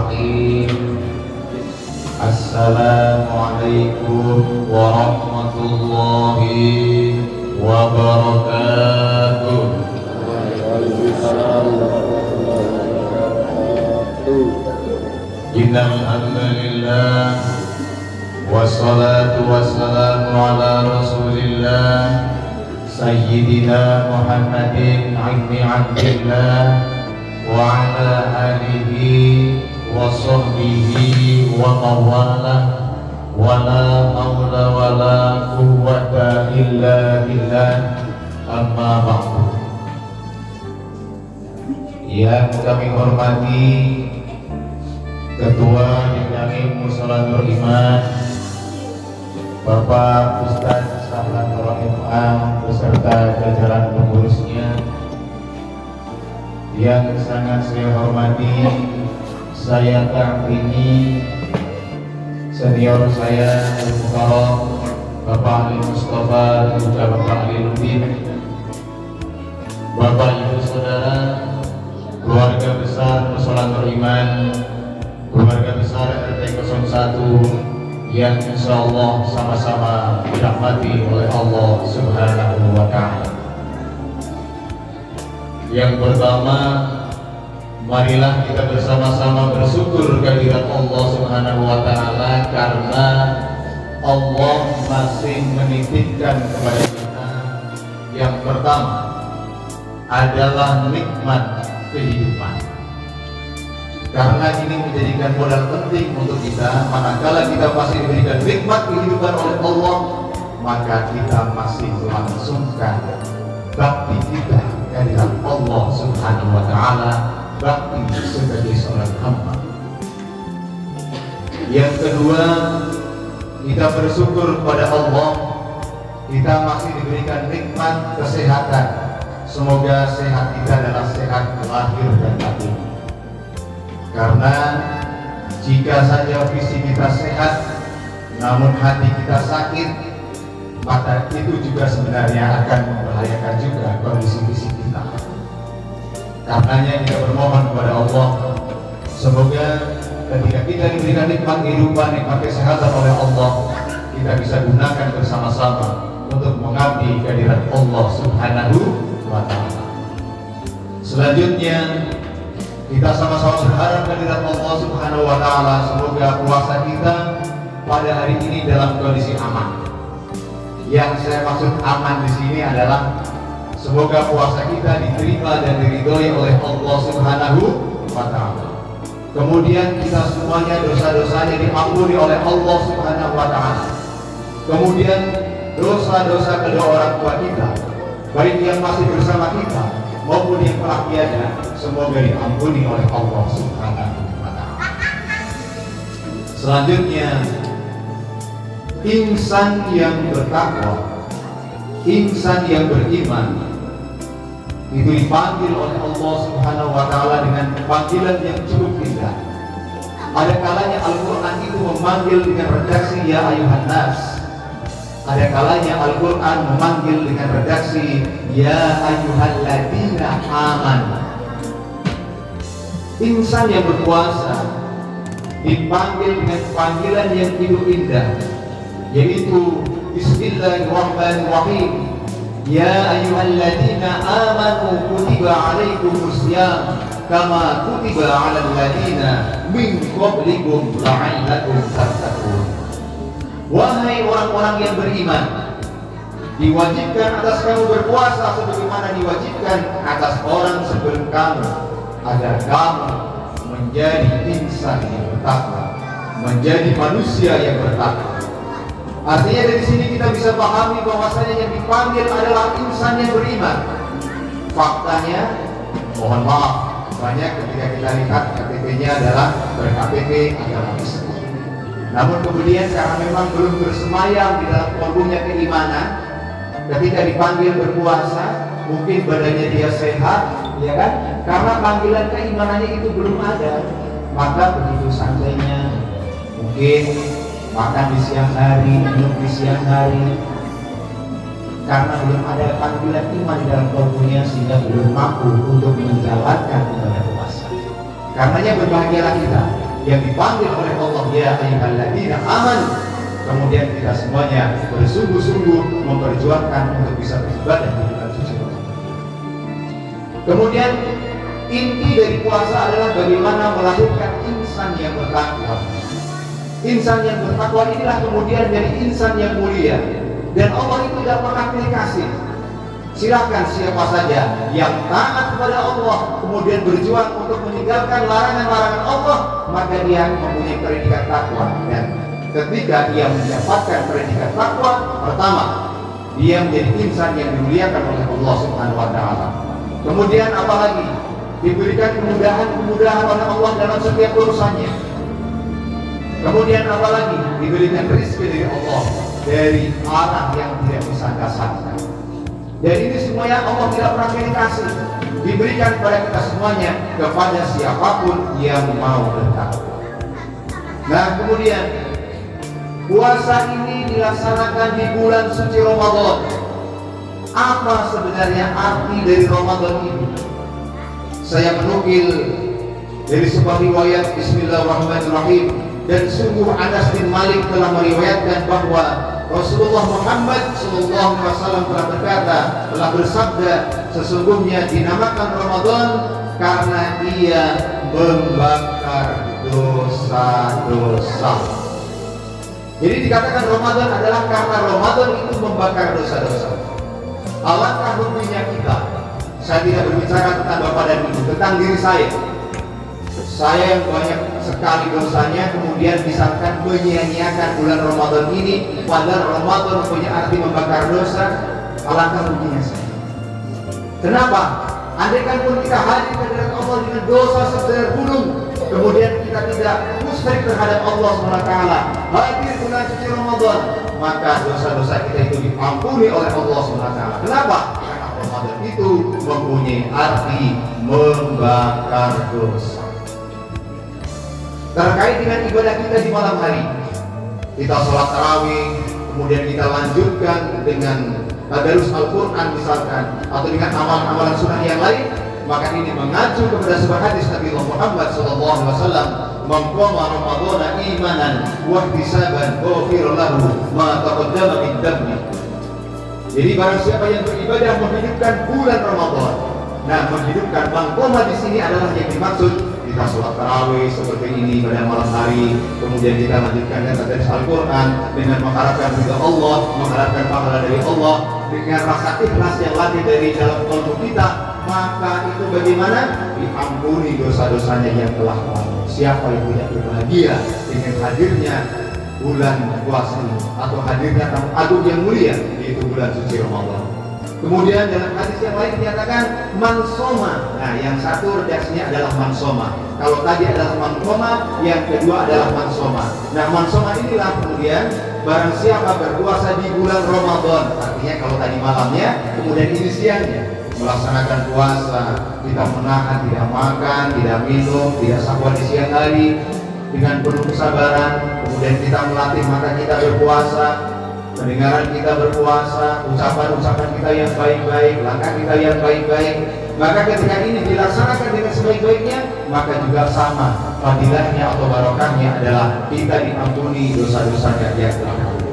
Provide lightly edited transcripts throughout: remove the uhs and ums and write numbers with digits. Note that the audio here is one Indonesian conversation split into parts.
Bismillahirrahmanirrahim. Assalamualaikum warahmatullahi wabarakatuh. Innal hamdalillah wassalatu wassalamu ala Rasulillah Sayyidina Muhammadin ibni Abdillah wa ala alihi wa sahbihi wa mawalah wa la hawla wa la quwwata illa billah, amma ba'du. Yang kami hormati Ketua Bidang Musalatul Iman Bapak Ustaz Sahlatul MA beserta jajaran pengurusnya, yang sangat saya hormati, saya takdimi senior saya Al-Mukarram Bapak Ali Mustafa dan juga Bapak Ali Ludin, Bapak Ibu Saudara, keluarga besar Musalatul Iman, keluarga besar RT 01 yang insya Allah sama-sama dirahmati oleh Allah Subhanahu wa Ta'ala. Yang pertama, marilah kita bersama-sama bersyukur kehadirat Allah Subhanahu wa Ta'ala, karena Allah masih menitipkan kepada kita yang pertama adalah nikmat kehidupan. Karena ini menjadikan modal penting untuk kita, manakala kita masih diberikan nikmat kehidupan oleh Allah, maka kita masih melangsungkan bakti kita kehadirat Allah Subhanahu wa Ta'ala, bakti sebagai seorang hamba. Yang kedua, kita bersyukur kepada Allah, kita masih diberikan nikmat kesehatan. Semoga sehat kita adalah sehat lahir dan batin. Karena jika saja fisik kita sehat namun hati kita sakit, maka itu juga sebenarnya akan membahayakan juga kondisi fisik kita. Karenanya kita bermohon kepada Allah, semoga ketika kita diberikan nikmat kehidupan, nikmat kesehatan oleh Allah, kita bisa gunakan bersama-sama untuk mengabdi kehadirat Allah Subhanahu wa Ta'ala. Selanjutnya, kita sama-sama berharap kehadirat Allah Subhanahu wa Ta'ala, semoga puasa kita pada hari ini dalam kondisi aman. Yang saya maksud aman di sini adalah semoga puasa kita diterima dan diridhoi oleh Allah Subhanahu wa Ta'ala. Kemudian kita semuanya dosa-dosanya diampuni oleh Allah Subhanahu wa Ta'ala. Kemudian dosa-dosa kedua orang tua kita, baik yang masih bersama kita maupun yang telah tiada, semoga diampuni oleh Allah Subhanahu wa Ta'ala. Selanjutnya, insan yang bertakwa, insan yang beriman, itu dipanggil oleh Allah Subhanahu wa Ta'ala dengan panggilan yang cukup indah. Ada kalanya Al-Quran itu memanggil dengan redaksi ya ayuhan nas. Ada kalanya Al-Quran memanggil dengan redaksi ya ayyuhalladzina amanu. Insan yang berpuasa dipanggil dengan panggilan yang hidup indah, yaitu Bismillahirrahmanirrahim. Ya ayyuhalladzina amanu kutiba alaikumussyam kama kutiba alal ladzina min qablikum la'allakum tattaqun. Wahai orang-orang yang beriman, diwajibkan atas kamu berpuasa sebagaimana diwajibkan atas orang sebelum kamu, agar kamu menjadi insan yang bertakwa, menjadi manusia yang bertakwa. Artinya dari sini kita bisa pahami bahwasanya yang dipanggil adalah insan yang beriman. Faktanya, mohon maaf, banyak ketika kita lihat KTP-nya adalah ber-KTP agama Islam. Namun kemudian karena memang belum bersemayam di dalam kalbunya keimanan, ketika dipanggil berpuasa, mungkin badannya dia sehat, ya kan? Karena panggilan keimanannya itu belum ada, maka begitu santainya mungkin makan di siang hari, minum di siang hari, karena belum ada panggilan iman di dalam kalbunya, sehingga belum mampu untuk menjalankan ibadah puasa. Karenanya berbahagialah kita yang dipanggil oleh Allah, ya ayyuhalladzina amanu. Kemudian kita semuanya bersungguh-sungguh memperjuangkan untuk bisa beribadah di bulan suci Ramadan. Kemudian inti dari puasa adalah bagaimana melahirkan insan yang bertakwa. Insan yang bertakwa inilah kemudian jadi insan yang mulia. Dan Allah itu tidak pernah pilih kasih. Silakan siapa saja yang taat kepada Allah kemudian berjuang untuk meninggalkan larangan-larangan Allah, maka dia mempunyai predikat takwa. Dan ketika dia mendapatkan predikat takwa, pertama, dia menjadi insan yang dimuliakan oleh Allah Subhanahu wa taala. Kemudian apalagi? Diberikan kemudahan-kemudahan oleh Allah dalam setiap urusannya. Kemudian apalagi? Diberikan rezeki dari Allah dari arah yang tidak disangka-sangka. Dan ini semuanya Allah tidak pernah pilih kasih, diberikan kepada kita semuanya kepada siapapun yang mau bertakwa. Nah, kemudian puasa ini dilaksanakan di bulan suci Ramadan. Apa sebenarnya arti dari Ramadan ini? Saya menukil dari sebuah riwayat, Bismillahirrahmanirrahim. Dan sungguh Anas bin Malik telah meriwayatkan bahwa Rasulullah Muhammad SAW telah berkata, telah bersabda, sesungguhnya dinamakan Ramadan karena ia membakar dosa-dosa. Jadi dikatakan Ramadan adalah karena Ramadan itu membakar dosa-dosa. Alangkah ruginya kita. Saya tidak berbicara tentang bapak dan ibu, tentang diri saya. Saya yang banyak sekali dosanya, kemudian misalkan menyia-nyiakan bulan Ramadan ini, padahal Ramadan punya arti membakar dosa. Alangkah ruginya saya. Kenapa? Andaikan pun kita hadir ke hadirat Allah dengan dosa sebesar gunung, kemudian kita tidak musyrik terhadap Allah SWT, hadir bulan suci Ramadan, maka dosa-dosa kita itu diampuni oleh Allah SWT. Kenapa? Karena Ramadan itu mempunyai arti membakar dosa. Terkait dengan ibadah kita di malam hari, kita sholat tarawih, kemudian kita lanjutkan dengan tadarus Al-Quran misalkan, atau dengan amalan-amalan sunnah yang lain, maka ini mengacu kepada sebuah hadis Nabi Muhammad SAW, "Man qama Ramadhana imanan wa ihtisaban ghufira lahu ma taqaddama min dhanbi." Jadi barang siapa yang beribadah menghidupkan bulan Ramadan. Nah, menghidupkan man qama di sini adalah yang dimaksud kita sholat tarawih seperti ini pada malam hari, kemudian kita lanjutkan dengan tadarus Al-Quran dengan mengharapkan ridha Allah, mengharapkan pahala dari Allah, dengan rasa ikhlas yang latih dari dalam kalbu kita, maka itu bagaimana? Diampuni dosa-dosanya yang telah lalu. Siapa yang tidak berbahagia dengan hadirnya bulan puasa ini, atau hadirnya tamu agung yang mulia, yaitu bulan suci Ramadan. Kemudian dalam hadis yang lain dinyatakan mansoma. Nah, yang satu redaksinya adalah mansoma. Kalau tadi adalah mankoma, yang kedua adalah mansoma. Nah, mansoma inilah kemudian barang siapa berpuasa di bulan Ramadan, artinya kalau tadi malamnya, kemudian ini siangnya, melaksanakan puasa, kita menahan, tidak makan, tidak minum, tidak sahur di siang hari dengan penuh kesabaran, kemudian kita melatih mata kita berpuasa, pendengaran kita berpuasa, ucapan-ucapan kita yang baik-baik, langkah kita yang baik-baik, maka ketika ini dilaksanakan dengan sebaik-baiknya, maka juga sama fadilahnya atau barokahnya adalah kita diampuni dosa-dosanya yang telah lalu.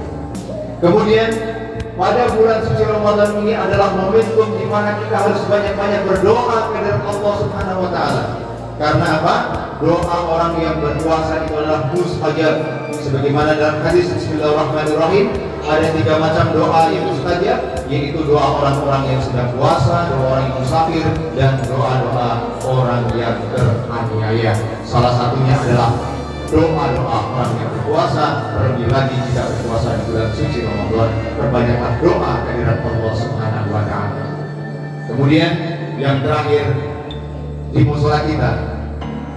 Kemudian pada bulan suci Ramadan ini adalah momentum di mana kita harus banyak-banyak berdoa kepada Allah Subhanahu wa taala. Karena apa? Doa orang yang berpuasa itu adalah mustajab. Sebagaimana dalam hadis Bismillahirrahmanirrahim, ada 3 macam doa yang mustajab, yaitu doa orang-orang yang sedang puasa, doa orang yang musafir, dan doa-doa orang yang teraniaya. Salah satunya adalah doa-doa orang yang berpuasa. Terlebih lagi jika berpuasa di bulan suci Ramadan, perbanyaklah doa kehadirat Allah Subhanahu wa taala. Kemudian yang terakhir, di mushola kita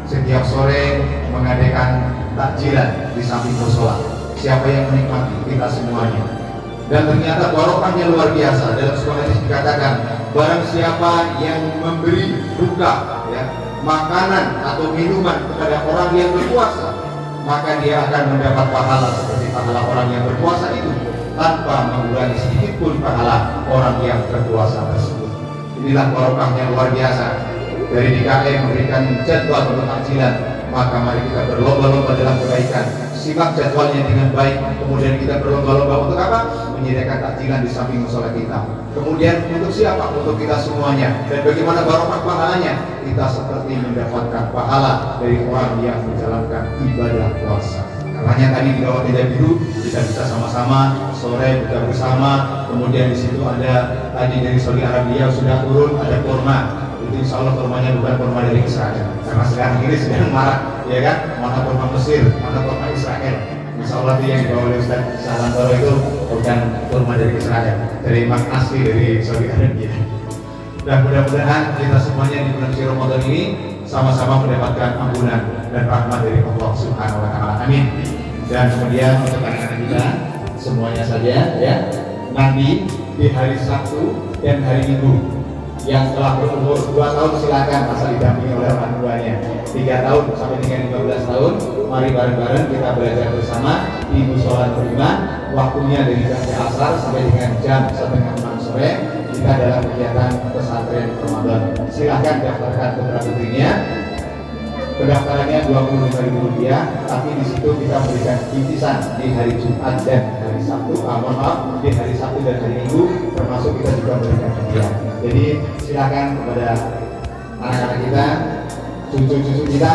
setiap sore mengadakan takjilan di samping mushola. Siapa yang menikmati? Kita semuanya. Dan ternyata barokahnya luar biasa. Dalam sebuah hadis dikatakan, barang siapa yang memberi buka, ya, makanan atau minuman kepada orang yang berpuasa, maka dia akan mendapat pahala seperti pahala orang yang berpuasa itu, tanpa mengurangi sedikit pun pahala orang yang berpuasa tersebut. Inilah barokahnya luar biasa. Dari DKM memberikan jadwal untuk takjilan, maka mari kita berlomba-lomba dalam kebaikan, simak jadwalnya dengan baik. Kemudian kita berlomba-lomba untuk apa? Menyediakan takjilan di samping musola kita. Kemudian untuk siapa? Untuk kita semuanya. Dan bagaimana barokah pahalanya? Kita seperti mendapatkan pahala dari orang yang menjalankan ibadah puasa. Makanya tadi di bawah tenda biru kita bisa sama-sama sore buka bersama. Kemudian di situ ada tadi dari Saudi Arabia sudah turun, ada kurma. Itu insya Allah kurmanya bukan kurma dari Israel, karena sekarang ini sedang marak, ya kan? Mana kurma Mesir, mana kurma Israel. Insya Allah itu yang dibawa oleh Ustaz Salantoro itu bukan kurma dari Israel, dari mak asli dari Saudi Arabia. Dan mudah-mudahan kita semuanya di bulan suci Ramadan ini sama-sama mendapatkan ampunan dan rahmat dari Allah Subhanahu wa taala. Amin. Dan kemudian untuk anak-anak kita semuanya saja ya, nanti di hari Sabtu dan hari Minggu yang telah berumur 2 tahun silakan asal didampingi oleh orang tuanya. 3 tahun sampai dengan 15 tahun mari bareng-bareng kita belajar bersama di Mushola Beriman. Waktunya dari jam asar sampai dengan jam 5:30 sore. Kita dalam kegiatan pesantren Ramadan. Silahkan daftarkan putra-putrinya. Pendaftarannya Rp25.000, tapi di situ kita berikan bingkisan di hari Jumat dan hari Sabtu. Maaf, di hari Sabtu dan hari Minggu, termasuk kita juga berikan hadiah. Jadi silakan kepada anak-anak kita, cucu-cucu kita,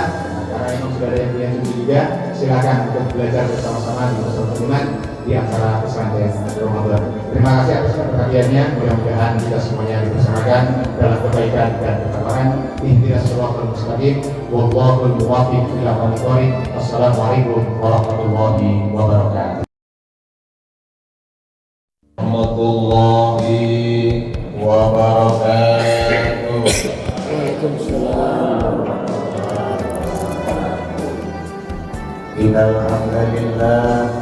karena memang sudah ada yang punya cucu juga, silakan untuk belajar bersama-sama di Mushola Beriman di acara pesantren Ramadan. Terima kasih atas perhatiannya. Mudah-mudahan kita semuanya dibersamakan dalam kebaikan dan ketakwaan. Ihdinas siratal mustaqim. Wallahul muwaffiq ila aqwamit thoriq. Wassalamualaikum warahmatullahi wabarakatuh. Warahmatullahi wabarakatuh. Waalaikumsalam. Innal hamdalillah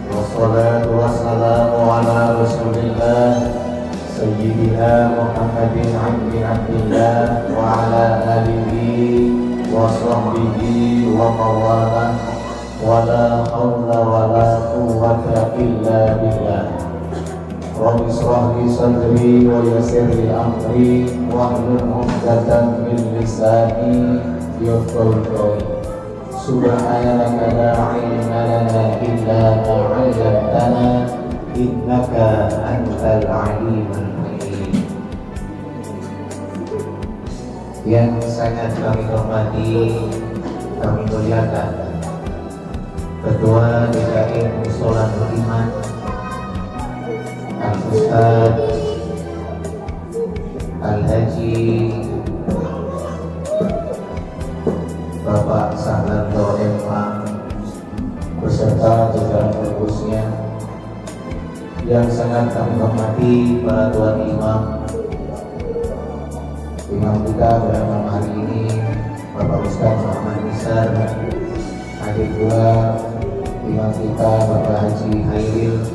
wassalatu wassalamu ala rasulillah sayyidina Muhammadin abdillah wa ala alihi wa sahbihi wa mawalah wa la hawla wa la quwwata illa billah. Rabbi shrah li sadri wa yassir li amri wahlul 'uqdatam min lisani yafqahu qawli. Subhanaka la ilma lana illa ma 'allamtana innaka antal alimul hakim. Yang sangat kami hormati, kami muliakan Ketua DKM Mushola Beriman Al-Ustaz Al-Haji Bapak Salantoro Emang beserta jajaran pengurusnya, yang sangat kami hormati para tuan imam kita pada malam hari ini, Bapak Ustaz Muhammad Nisar, hadir pula imam kita Bapak Haji Hairil,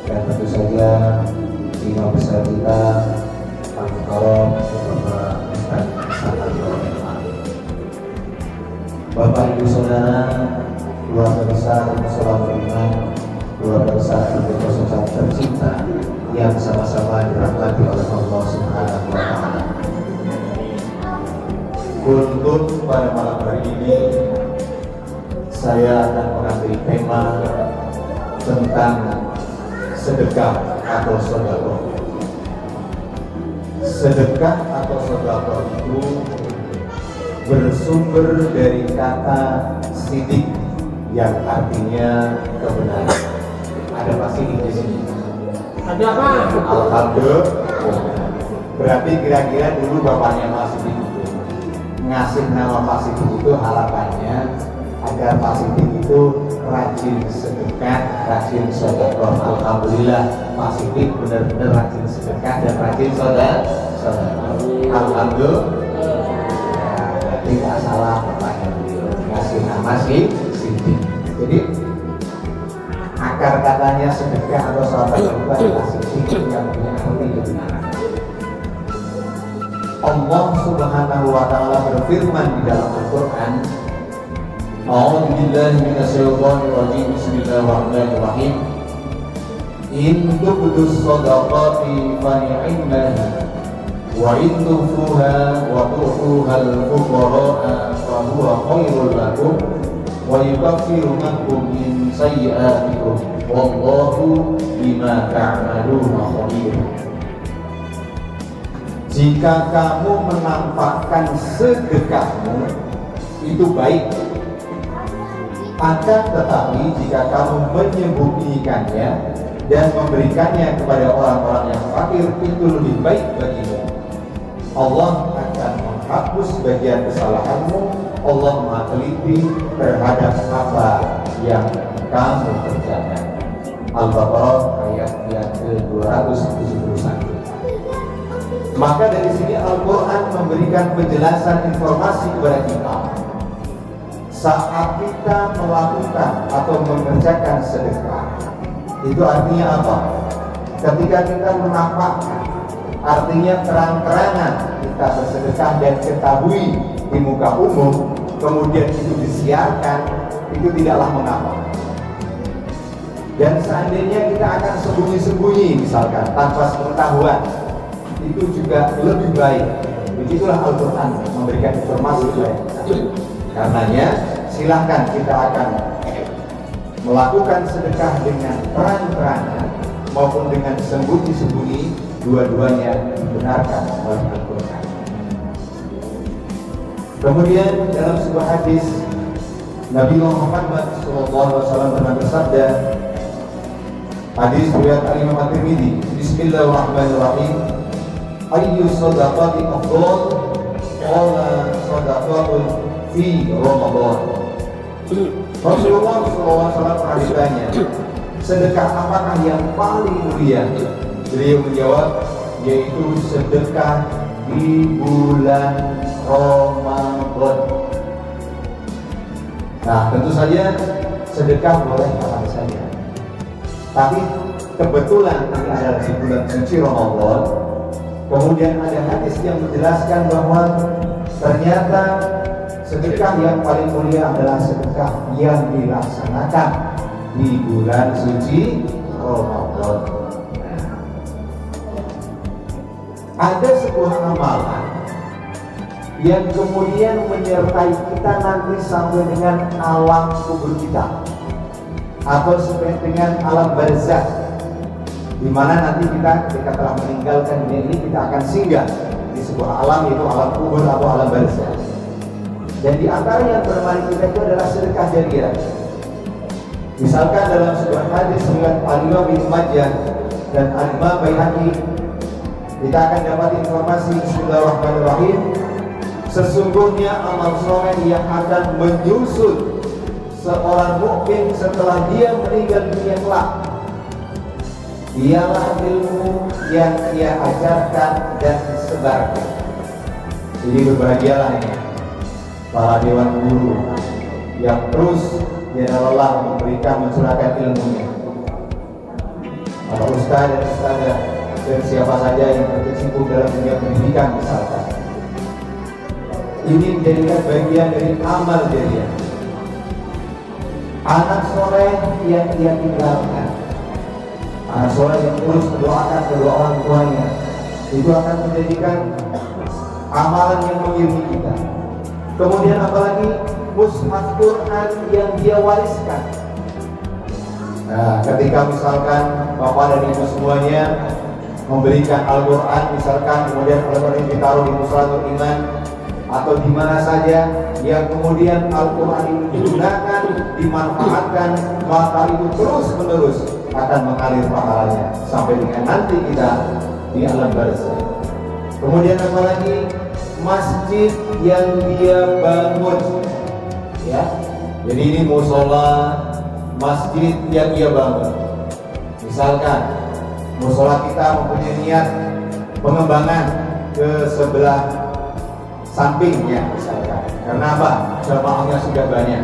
dan tentu saja imam besar kita Al-Mukarram Bapak Ustaz Salantoro Emang. Bapak Ibu Saudara, keluarga besar Mushola Beriman, keluarga besar Al-Quran tercinta yang sama-sama dirahmati oleh Allah Subhanahu wa taala. Untuk pada malam hari ini saya akan mengambil tema tentang sedekah atau sedekah. Sedekah atau sedekah itu bersumber dari kata sidik yang artinya kebenaran. Ada pasti di sini. Ada apa? Alhamdulillah. Berarti kira-kira dulu bapaknya Pak Sidik itu ngasih nama Pak Sidik itu harapannya agar Pak Sidik itu rajin sedekah, rajin sedekah. Alhamdulillah Pak Sidik benar-benar rajin sedekah dan rajin sedekah. Alhamdulillah. Tidak salah bapaknya beliau ngasih nama Sidik. Jadi akar katanya sedekah atau sahabat itu adalah sidik yang punya arti kebenaran. Allah Subhanahu wa taala berfirman di dalam Al-Qur'an, A'udzu billahi minasyaitonir rajim. Bismillahirrahmanirrahim. In tubdus shadaqati fa ni'maha wa in tukhfuha wa tu'tuha al-fuqara'a fa huwa khairul lakum wa yukaffiru ankum min sayyi'atikum wallahu bima ta'maluna khabir. Jika kamu menampakkan sedekahmu itu baik, akan tetapi jika kamu menyembunyikannya dan memberikannya kepada orang-orang yang fakir, itu lebih baik bagimu. Allah akan menghapus bagian kesalahanmu. Allah Maha teliti terhadap apa yang kamu kerjakan. Al-Baqarah ayat yang ke-271. Maka dari sini Al-Quran memberikan penjelasan informasi kepada kita. Saat kita melakukan atau mengerjakan sedekah, itu artinya apa? Ketika kita menampakkan, artinya terang-terangan kita bersedekah dan ketahui di muka umum, kemudian itu disiarkan, itu tidaklah mengapa. Dan seandainya kita akan sembunyi-sembunyi misalkan tanpa pengetahuan, itu juga lebih baik. Begitulah Al-Quran memberikan informasi kepada kita. Karenanya silahkan kita akan melakukan sedekah dengan terang-terangan maupun dengan sembunyi-sembunyi, dua-duanya dibenarkan oleh Al-Quran. Kemudian dalam sebuah hadis Nabi Muhammad SAW pernah bersabda, hadis riwayat Al-Imam At-Tirmidzi, Bismillahirrahmanirrahim, ayyu shadaqati afdal? Qala shadaqatun fi Ramadan. Rasulullah SAW pernah ditanya, sedekah apakah yang paling mulia? Beliau menjawab, yaitu sedekah di bulan Ramadan. Nah, tentu saja sedekah boleh kapan saja. Tapi kebetulan ini adalah di bulan suci Ramadan. Kemudian ada hadis yang menjelaskan bahwa ternyata sedekah yang paling mulia adalah sedekah yang dilaksanakan di bulan suci Ramadan. Ada sebuah amalan yang kemudian menyertai kita nanti sampai dengan alam kubur kita, atau sampai dengan alam barzakh, di mana nanti kita ketika telah meninggalkan dunia ini kita akan singgah di sebuah alam, yaitu alam kubur atau alam barzakh. Dan di antara yang menemani kita itu adalah sedekah jariyah. Misalkan dalam sebuah hadis riwayat Al-Imam Ibnu Majah dan Al-Imam Baihaqi, kita akan dapat informasi, Bismillahirrahmanirrahim, sesungguhnya amal soleh yang akan menyusul seorang mukmin setelah dia meninggal dunia kelak, ialah ilmu yang ia ajarkan dan sebarkan. Jadi berbahagialah ini para dewan guru yang terus tidak lelah memberikan, mencurahkan ilmunya. Para ustaz dan ustazah dan siapa saja yang berkecimpung dalam dunia pendidikan misalkan, ini menjadikan bagian dari amal jariah. Anak soleh yang ia tinggalkan, anak soleh yang terus mendoakan kedua orang tuanya, itu akan menjadikan amalan yang mengiringi kita. Kemudian apalagi mushaf Quran yang dia wariskan. Nah, ketika misalkan bapak dan ibu semuanya memberikan Al-Quran misalkan, kemudian Al-Quran ditaruh di Musalatul Iman atau di mana saja yang kemudian Al-Quran ini digunakan, dimanfaatkan, maka itu terus menerus akan mengalir pahalanya sampai dengan nanti kita di alam barzakh. Kemudian apalagi masjid yang dia bangun, ya. Jadi ini musola, masjid yang dia bangun. Misalkan musola kita mempunyai niat pengembangan ke sebelah sampingnya misalkan. Karena apa? Jamaahnya sudah banyak.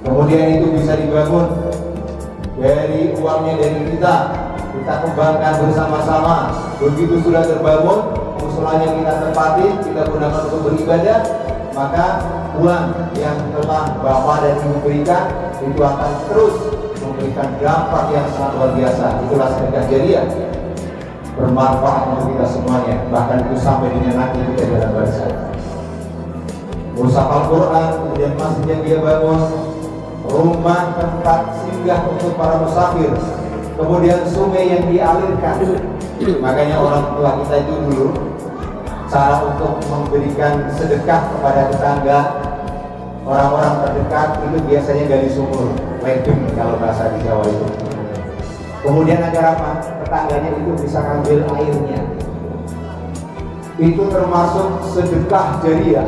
Kemudian itu bisa dibangun dari uangnya dari kita kembangkan bersama-sama. Begitu sudah terbangun, musolanya kita tempatin, kita gunakan untuk beribadah, maka uang yang telah bapak dan ibu berikan itu akan terus memberikan dampak yang sangat luar biasa. Itulah sedekah jariyah, bermanfaat untuk kita semuanya, bahkan itu sampai dengan nanti kita dalam barzakh. Mushaf Al-Quran, kemudian masjid yang dia bangun, rumah tempat singgah untuk para musafir, kemudian sungai yang dialirkan. Makanya orang tua kita itu dulu cara untuk memberikan sedekah kepada tetangga, orang-orang terdekat itu biasanya gali sumur, ledeng kalau bahasa di Jawa itu. Kemudian agar apa? Tetangganya itu bisa ambil airnya. Itu termasuk sedekah jariah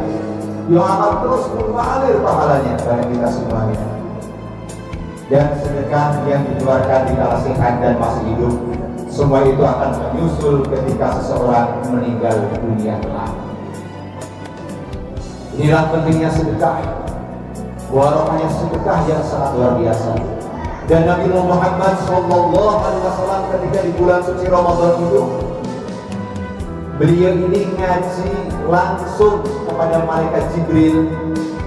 yang akan terus mengalir pahalanya pada kita semuanya. Dan sedekah yang dikeluarkan di kala sehat dan masih hidup, semua itu akan menyusul ketika seseorang meninggal dunia kelak. Inilah pentingnya sedekah, barokahnya sedekah yang sangat luar biasa. Dan Nabi Muhammad SAW ketika di bulan suci Ramadan itu, beliau ini ngaji langsung kepada malaikat Jibril,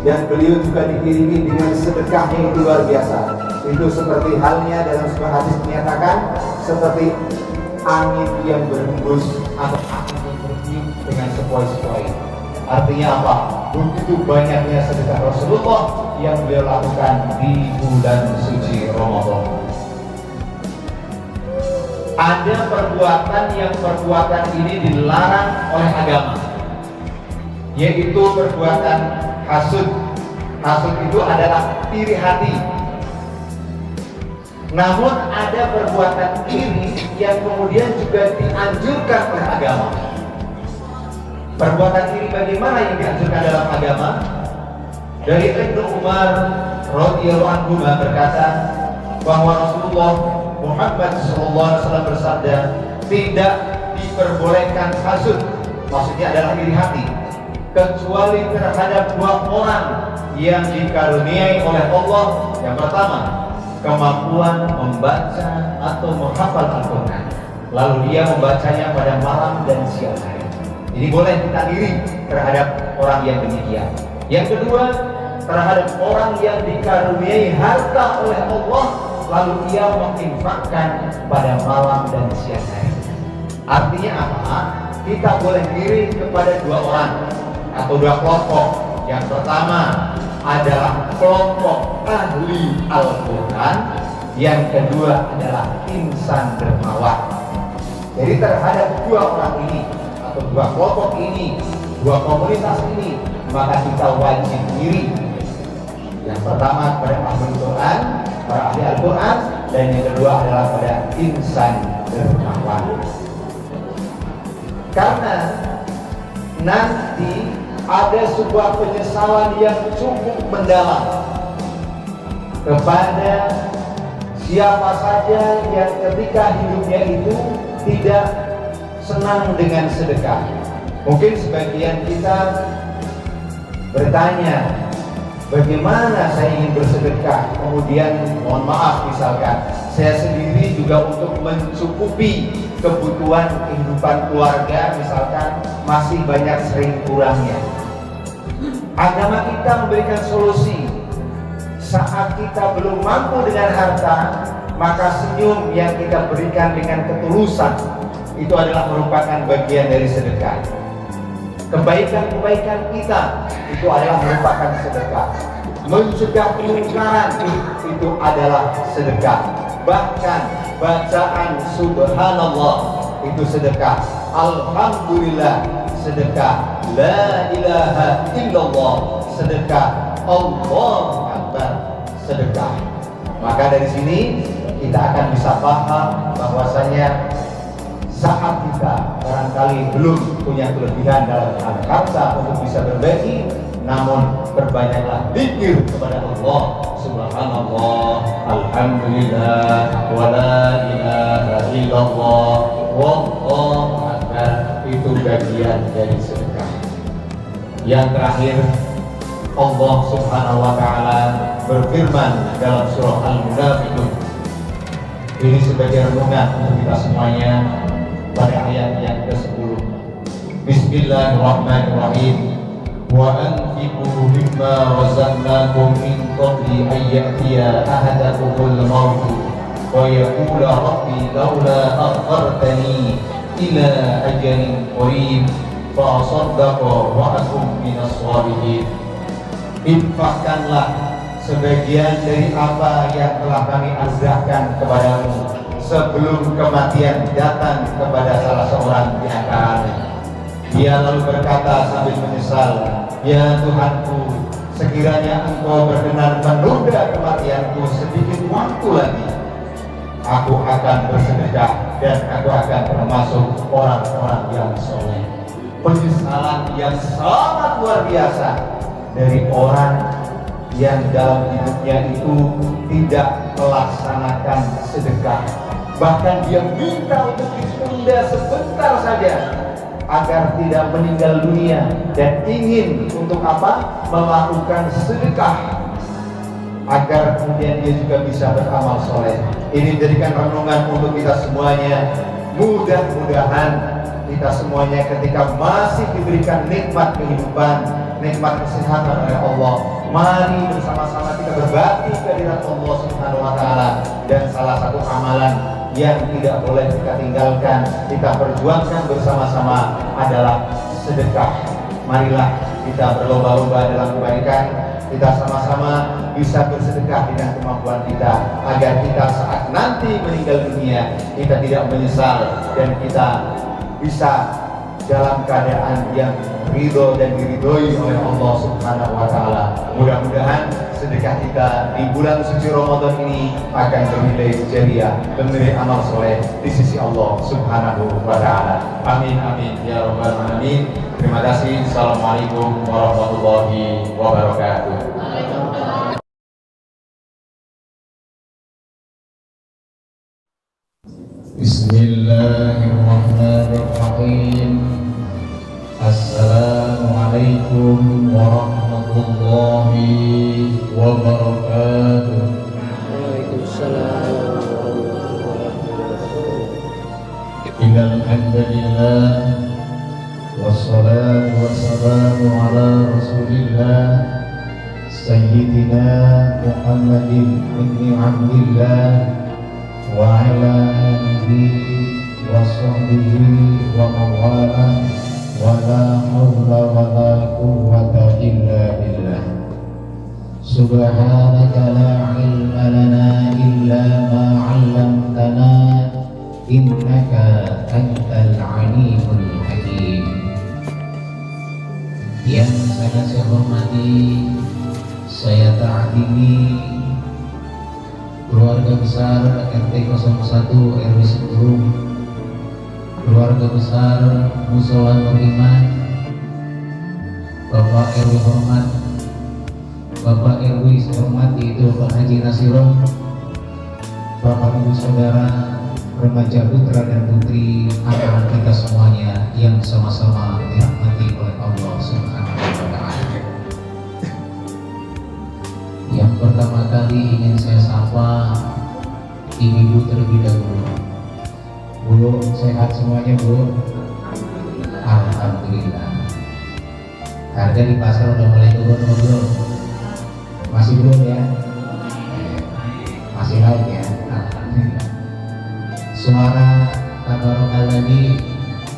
dan beliau juga dikirimi dengan sedekahnya yang luar biasa. Itu seperti halnya dalam sebuah hadis menyatakan seperti angin yang berhembus atau angin yang bertiup dengan sepoi-sepoi. Artinya apa? Begitu banyaknya sedekah Rasulullah yang beliau lakukan di bulan suci Ramadan. Ada perbuatan ini dilarang oleh agama, yaitu perbuatan hasud. Hasud itu adalah iri hati. Namun ada perbuatan iri yang kemudian juga dianjurkan oleh agama. Perbuatan iri bagaimana yang dianjurkan dalam agama? Dari Ibnu Umar radhiyallahu anhu berkata bahwa Rasulullah Muhammad SAW bersabda, tidak diperbolehkan hasud, maksudnya adalah iri hati, kecuali terhadap dua orang yang dikaruniai oleh Allah. Yang pertama, kemampuan membaca atau menghafal Al-Quran, lalu dia membacanya pada malam dan siang hari. Jadi boleh kita iri terhadap orang yang demikian. Yang kedua, terhadap orang yang dikaruniai harta oleh Allah, lalu ia menginfakkan pada malam dan siang hari. Artinya apa? Kita boleh iri kepada dua orang atau dua kelompok. Yang pertama adalah kelompok ahli Al-Quran, yang kedua adalah insan dermawan. Jadi terhadap dua orang ini atau dua kelompok ini, dua komunitas ini, maka kita wajib iri. Yang pertama pada ahli Al-Quran, para ahli Al-Quran, dan yang kedua adalah pada insan dermawan. Karena nanti ada sebuah penyesalan yang cukup mendalam kepada siapa saja yang ketika hidupnya itu tidak senang dengan sedekah. Mungkin sebagian kita bertanya, bagaimana saya ingin bersedekah, kemudian mohon maaf misalkan saya sendiri juga untuk mencukupi kebutuhan kehidupan keluarga misalkan masih banyak sering kurangnya. Agama kita memberikan solusi. Saat kita belum mampu dengan harta, maka senyum yang kita berikan dengan ketulusan itu adalah merupakan bagian dari sedekah. Kebaikan-kebaikan kita itu adalah merupakan sedekah. Mencegah kemungkaran itu adalah sedekah. Bahkan bacaan subhanallah itu sedekah. Alhamdulillah sedekah. La ilaha illallah sedekah. Allahu akbar sedekah. Maka dari sini kita akan bisa paham bahwasanya saat kita barangkali belum punya kelebihan dalam hal harta untuk bisa berbagi, namun perbanyaklah zikir kepada Allah. Subhanallah, alhamdulillah, wa la ilaha illallah, wallahu akbar. Itu bagian dari sedekah. Yang terakhir, Allah Subhanahu wa taala berfirman dalam surah Al-Munafiqun. Ini sebagai renungan untuk kita semuanya pada ayat yang ke-10. Bismillahirrahmanirrahim. Wa anfiqu mimma razaqnakum min qabli an ya'tiya ahadakumul maut wa yaqula rabbi laula akhartani ila ajalin qarib fa asaddaqa wa akum minas shalihin. Infakkanlah sebagian dari apa yang telah kami anugerahkan kepadamu sebelum kematian datang kepada salah seorang di antaranya. Dia lalu berkata sambil menyesal, "Ya Tuhanku, sekiranya Engkau berkenan menunda kematianku sedikit waktu lagi, aku akan bersedekah dan aku akan termasuk orang-orang yang soleh." Penyesalan yang sangat luar biasa dari orang yang dalam hidupnya itu tidak melaksanakan sedekah. Bahkan dia minta untuk ditunda sebentar saja agar tidak meninggal dunia, dan ingin untuk apa? Melakukan sedekah agar kemudian dia juga bisa beramal soleh. Ini menjadikan renungan untuk kita semuanya. Mudah-mudahan kita semuanya ketika masih diberikan nikmat kehidupan, nikmat kesehatan oleh Allah, mari bersama-sama kita berbakti kehadirat Allah Subhanahu wa taala. Dan salah satu amalan yang tidak boleh kita tinggalkan, kita perjuangkan bersama-sama adalah sedekah. Marilah kita berlomba-lomba dalam kebaikan, kita sama-sama bisa bersedekah dengan kemampuan kita, agar kita saat nanti meninggal dunia kita tidak menyesal dan kita bisa dalam keadaan yang ridho dan diridhoi oleh Allah Subhanahu wa taala. Mudah-mudahan sedekah kita di bulan suci Ramadan ini akan bernilai jariah, bernilai amal soleh di sisi Allah Subhanahu wa taala. Amin amin ya rabbal alamin. Terima kasih. Assalamualaikum warahmatullahi wabarakatuh. Bismillahirrahmanirrahim. Assalamualaikum warahmatullahi wabarakatuh. Waalaikumsalam warahmatullahi wabarakatuh. Innal hamdalillah wassalatu wassalamu ala Rasulillah Sayyidina Muhammadin ibni Abdillah wa ala alihi wa sahbihi wa mawalah wa la hawla wa la quwwata illa billah. Subhanaka la ilma lana illa ma 'allamtana innaka antal alimul hakim. Yang sangat saya hormati, saya ta'zimi keluarga besar RT 01 RW 10, keluarga besar Musola Nur Iman, Bapak RW hormat, Bapak RW hormat yaitu Bapak Haji Nasiron, Bapak Ibu Saudara, remaja putra dan putri anak kita semuanya yang sama-sama dirahmati oleh Allah Subhanahu wa taala. Yang pertama kali ingin saya sapa ibu terlebih dahulu. Bu, sehat semuanya Bu? Alhamdulillah. Harga di pasar udah mulai turun belum? Masih belum ya? Masih naik ya? Alhamdulillah. Suara tabarokal tadi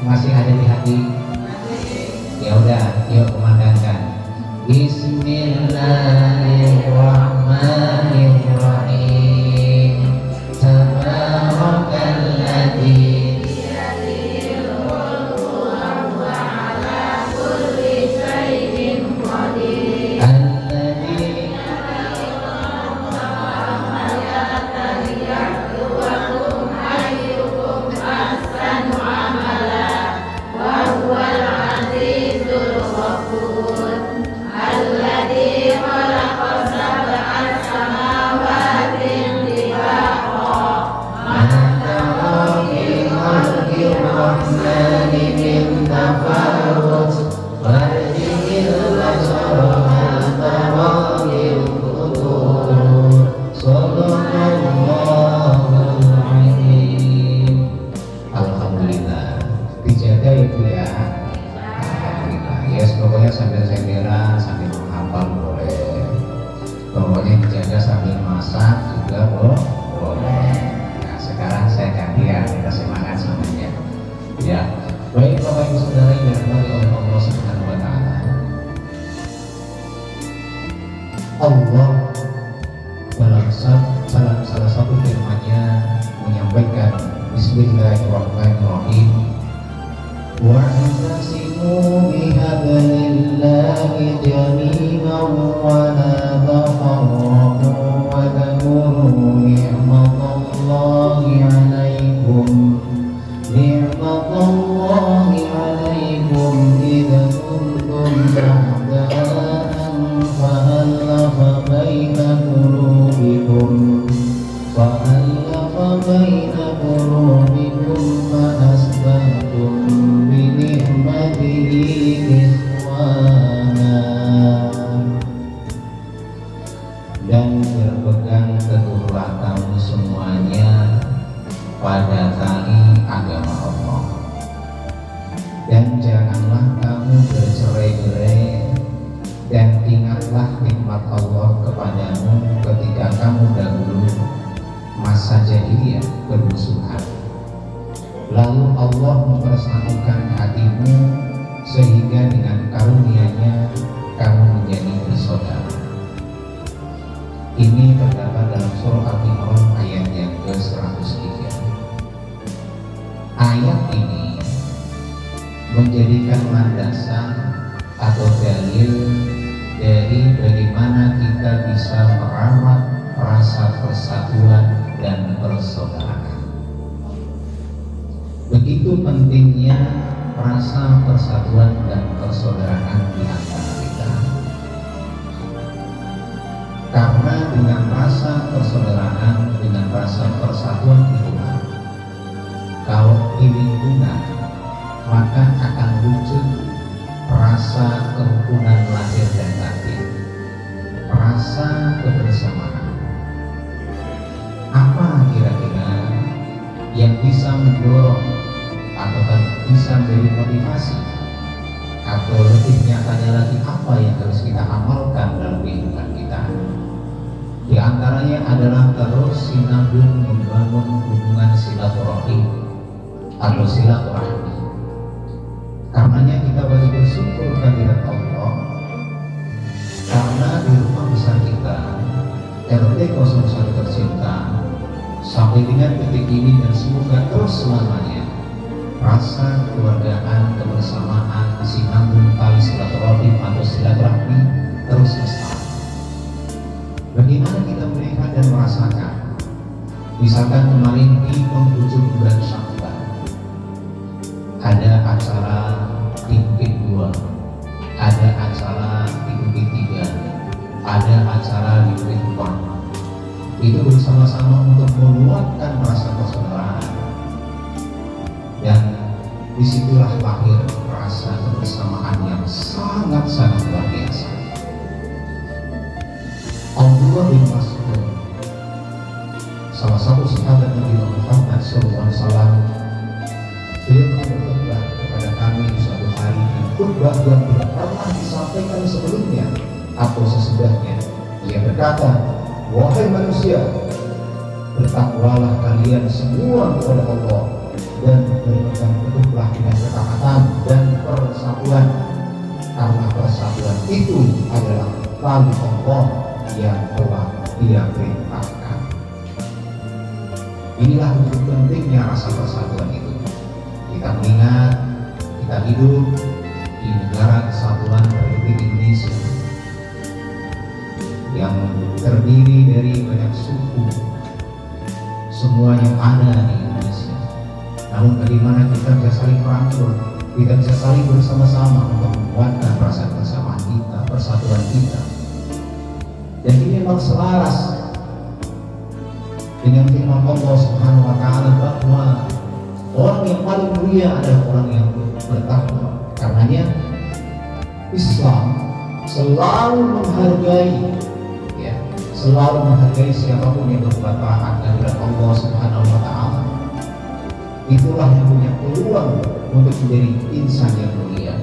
masih ada di hati? Ya udah, yuk kumandangkan. Bismillahirrahmanirrahim. Tabarakalladzi biyadihil mulku wa huwa ala kulli syai'in qadir. Alladzi yabluwakum ayyukum ahsanu amala wa huwal azizul ghafur. Alladzi khalaqa sab'a samawati salah satu firman-Nya menyampaikan Bismillahirrahmanirrahim. Wa'tasimu bihablillahi jami'an wa la tafarraqu wa dhkuru ni'matallahi 'alaikum idza kuntum a'da'an fa'alafa baina qulubikum فأصبحتم بنعمته إخوانا. Dan berpegang teguhlah kamu semuanya pada tali agama Allah, dan janganlah kamu bercerai-berai, dan ingatlah nikmat Allah kepadamu ketika kamu dahulu masa jahiliyah bermusuhan. Lalu Allah mempersatukan hatimu sehingga dengan karunia-Nya kamu menjadi bersaudara. Ini terdapat dalam surah Al-Imran ayat yang ke-103. Ayat ini menjadikan landasan atau dalil dari bagaimana kita bisa merawat rasa persatuan dan persaudaraan. Begitu pentingnya rasa persatuan dan persaudaraan di antara kita, karena dengan rasa persaudaraan, dengan rasa persatuan itulah kalau di lingkungan maka akan wujud rasa kerukunan lahir dan batin, rasa kebersamaan. Apa kira-kira yang bisa mendorong atau bisa menjadi motivasi, atau lebih nyatanya lagi apa yang harus kita amalkan dalam kehidupan kita? Di antaranya adalah terus sinambung membangun hubungan silaturahim atau silaturahmi. Karenanya kita wajib bersyukur kehadirat Allah, karena di rumah besar kita RT 01 tercinta sampai dengan detik ini dan semoga terus selamanya rasa kekeluargaan, kebersamaan, sinambung tali silaturahim atau silaturahmi terus lestari. Bagaimana kita melihat dan merasakan, misalkan kemarin di penghujung bulan Syawal ada acara di Bukit 2, ada acara di Bukit 3, ada acara di Bukit 4. Itu bersama-sama untuk menguatkan rasa persaudaraan, dan disitulah lahir rasa kebersamaan yang sangat-sangat luar biasa. Abdullah bin Mas'ud, salah satu sahabat Nabi Muhammad SAW, beliau berkhutbah kepada kami di suatu hari, khutbah yang tidak pernah disampaikan sebelumnya atau sesudahnya. Ia berkata, "Wahai manusia, bertakwalah kalian semua kepada Allah dan berpegang teguhlah dengan ketaatan dan persatuan, karena persatuan itu adalah tali Allah yang telah Dia perintahkan." Inilah wujud pentingnya rasa persatuan itu. Kita mengingat kita hidup di negara kesatuan Republik Indonesia yang terdiri dari banyak suku, semua yang ada di Indonesia. Namun bagaimana kita bisa saling merangkul, kita bisa saling bersama-sama untuk menguatkan rasa kebersamaan kita, persatuan kita. Dan ini memang selaras dengan firman Allah Subhanahu wa Ta'ala bahwa orang yang paling mulia adalah orang yang bertakwa. Karenanya Islam selalu menghargai siapapun yang berbuat taat kepada Allah Subhanahu wa Ta'ala. Itulah yang punya peluang untuk menjadi insan yang mulia.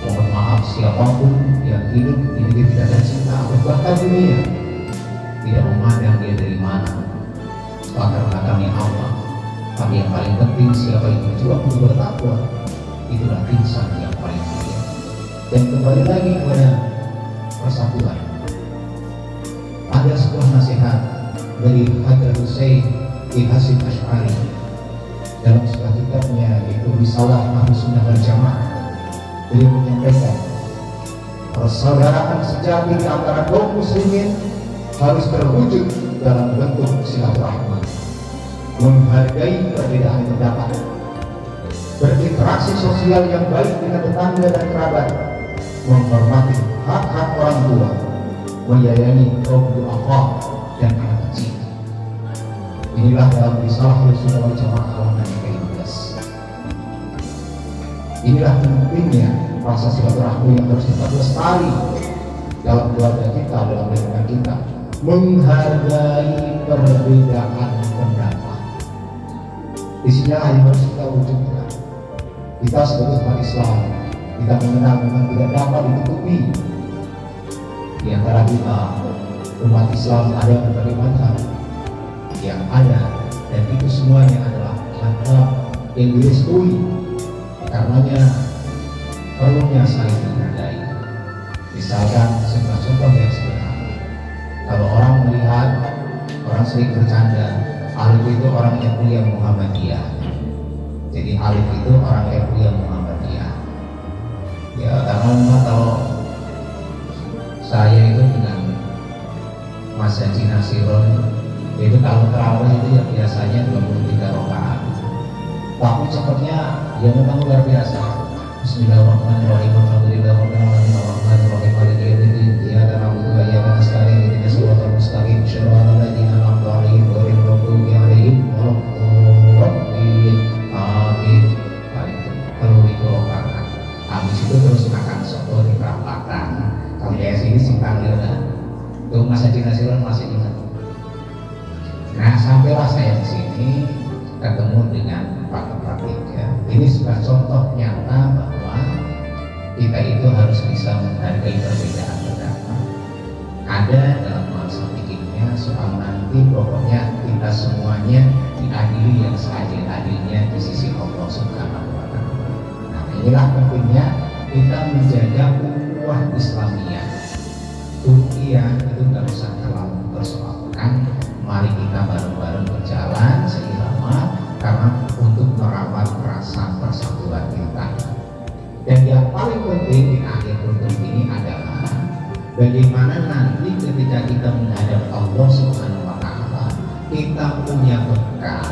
Mohon maaf siapapun yang hidup di negeri tidak ada cinta atau bahkan dunia, tidak memandang dia dari mana, latar belakangnya apa. Tapi yang paling penting siapa yang berjuang untuk bertakwa, itulah insan yang paling mulia. Dan kembali lagi kepada persatuan. Ada sebuah nasihat dari Hajar Hussein bin Hasim Asy'ari dalam sebuah kitabnya yaitu Risalah Ahlus Sunnah wal Jamaah. Beliau menyampaikan persaudaraan sejati di antara kaum muslimin harus terwujud dalam bentuk silaturahmi, menghargai perbedaan pendapat, berinteraksi sosial yang baik dengan tetangga dan kerabat, menghormati hak-hak orang tua, menyayangi kaum du'afa dan anak kecil. Inilah dalam Risalah Ahlus Sunnah wal Jamaah halaman yang ke-15. Inilah pentingnya rasa silaturahmi yang harus tetap lestari dalam keluarga kita, dalam lingkungan kita, menghargai perbedaan pendapat. Di sini yang harus kita wujudkan. Kita sebagai umat Islam, kita mengenal memang tidak dapat ditutupi di antara kita umat Islam ada berbagai macam yang ada, dan itu semuanya adalah mazhab yang direstui. Karenanya perlunya saling menghargai. Misalkan sebuah contoh yang sederhana, kalau orang melihat orang sering bercanda, alif itu orang yang kuliah Muhammadiyah. Jadi alif itu orang yang kuliah Muhammadiyah. Ya karena memang kalau saya itu dengan Mas Haji Nasiron itu kalau terawih itu ya biasanya 23 rakaat. Tapi cepatnya ya memang luar biasa. Bismillahirrahmanirrahim. Alhamdulillahirrahmanirrahim. Ar-Rahmanirrahim. Maliki yaumiddin. Iyyaka na'budu wa iyyaka nasta'in. Ihdinas siratal mustaqim. Shiratal ladzina an'amta 'alaihim ghairil maghdubi 'alaihim waladdallin. Amin. Kalau itu rakaat. Habis itu terus makan soto di perapatan. Kalau di sini simpang leuweung. Tuh Mas Haji Nasiron masih ingat. Nah, sampailah saya di sini ketemu dengan Pak Pratika. Ini sebuah contoh nyata bahwa kita itu harus bisa menghargai perbedaan pendapat. Ada dalam bahasa fikihnya soal nanti pokoknya kita semuanya diadili yang seadil-adilnya di sisi Allah Subhanahu wa Ta'ala. Nah, inilah pentingnya kita menjaga ukhuwah Islamiyah. Ukiah itu nggak usah terlalu persoalkan. Mari kita bareng-bareng berjalan seirama karena untuk merawat rasa persatuan kita. Dan yang paling penting di akhir rukun ini adalah bagaimana nanti ketika kita menghadap Allah Subhanahu wa Ta'ala, kita punya bekal.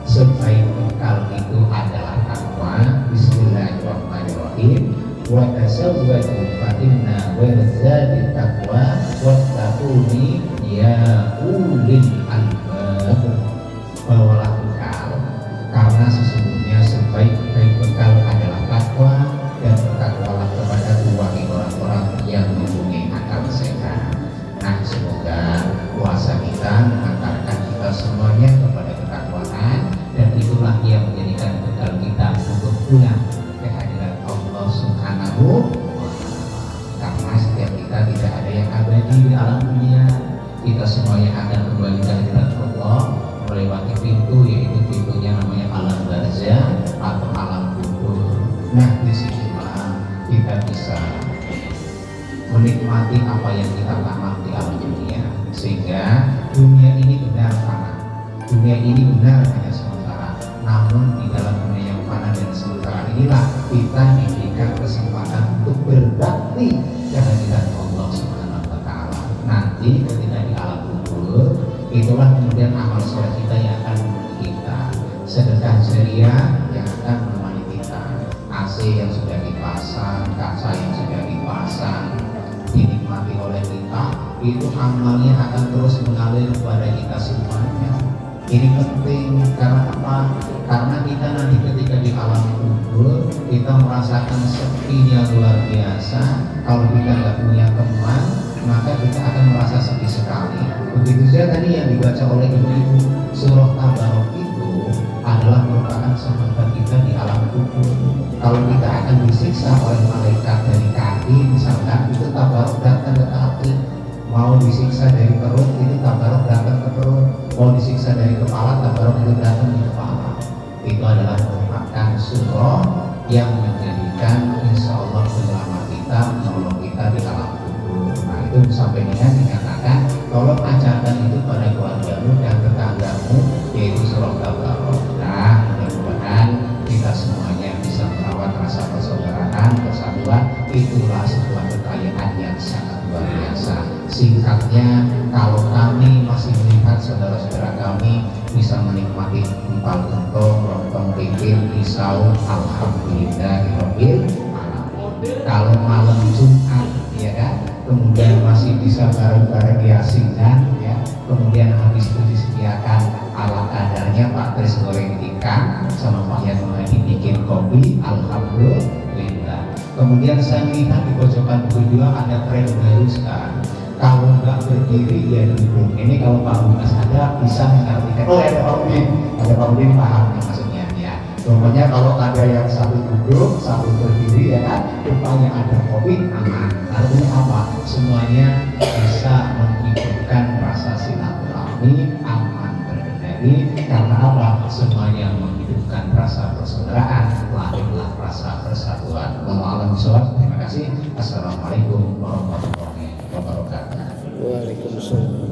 Sebaik bekal itu adalah takwa. Bismillahirrahmanirrahim. Wa tasawwadu fa inna wazadi taqwa wattaquni ya ulil albab. Bawalah bekal, karena sesungguhnya sebaik-baik bekal adalah takwa, dan bertakwalah kepada orang-orang yang mempunyai akal sehat. Nah, semoga puasa kita mengantarkan kita semuanya kepada ketakwaan, dan itulah yang menjadikan bekal kita untuk pulang ke hadirat Allah Subhanahu wa Ta'ala. Karena setiap kita tidak ada yang abadi di alam dunia, kita semuanya akan kembali ke hadirat Allah melewati pintu, yaitu pintunya namanya alam barzah atau alam kubur. Nah, disinilah kita bisa menikmati apa yang kita tanam di alam dunia, sehingga dunia ini benar fana, dunia ini benar hanya sementara. Namun di dalam dunia yang fana dan sementara inilah kita diberikan kesempatan untuk berbakti ke hadirat Allah Subhanahu wa Ta'ala. Nanti ketika di alam kubur, itulah kemudian amal soleh kita yang akan menemani kita, sedekah jariah yang akan menemani kita, AC yang sudah dipasang, kaca yang sudah dipasang, dinikmati oleh kita, itu amalnya akan terus mengalir kepada kita semuanya. Ini penting karena apa? Karena kita nanti ketika di alam kubur kita merasakan sepinya luar biasa. Kalau kita nggak punya teman, maka kita akan merasa sepi sekali. Begitu saja tadi yang dibaca oleh ibu-ibu, surah Tabarok itu adalah merupakan sahabat kita di alam kubur. Kalau kita akan disiksa oleh malaikat dari kaki, misalkan itu Tabarok datang ke kaki. Mau disiksa dari perut, itu Tabarok datang ke perut. Mau disiksa dari kepala, Tabarok itu datang di kepala. Itu adalah merupakan surah yang menjadikan insya Allah penyelamat kita, menolong kita di alam kubur. Nah, itu sampai dengan dinyatakan tolong ajarkan itu pada keluargamu mati empal gentong, lontong pikir, pisau, alhamdulillahirabbil alamin. Kalau malam Jumat ya kan, kemudian masih bisa bareng-bareng diasingkan ya, kemudian habis itu disediakan ala kadarnya Pak Tris goreng ikan sama Pak Yanmadi bikin kopi, alhamdulillah. Kemudian saya melihat di pojokan kedua ada tren baru sekarang, kalau nggak berdiri ya duduk. Ini kalau Pak Lukas ada bisa mengartikan. Oh ada Pak Udin paham nih maksudnya ya. Pokoknya kalau ada yang satu duduk, satu berdiri ya kan, rupanya ada kopi aman. Artinya apa? Semuanya bisa menghidupkan rasa silaturahmi, aman berkendali. Karena apa? Semuanya menghidupkan rasa persaudaraan, lahirlah rasa persatuan. Mohon maaf, terima kasih. Assalamualaikum warahmatullahi wabarakatuh. Waalaikumsalam.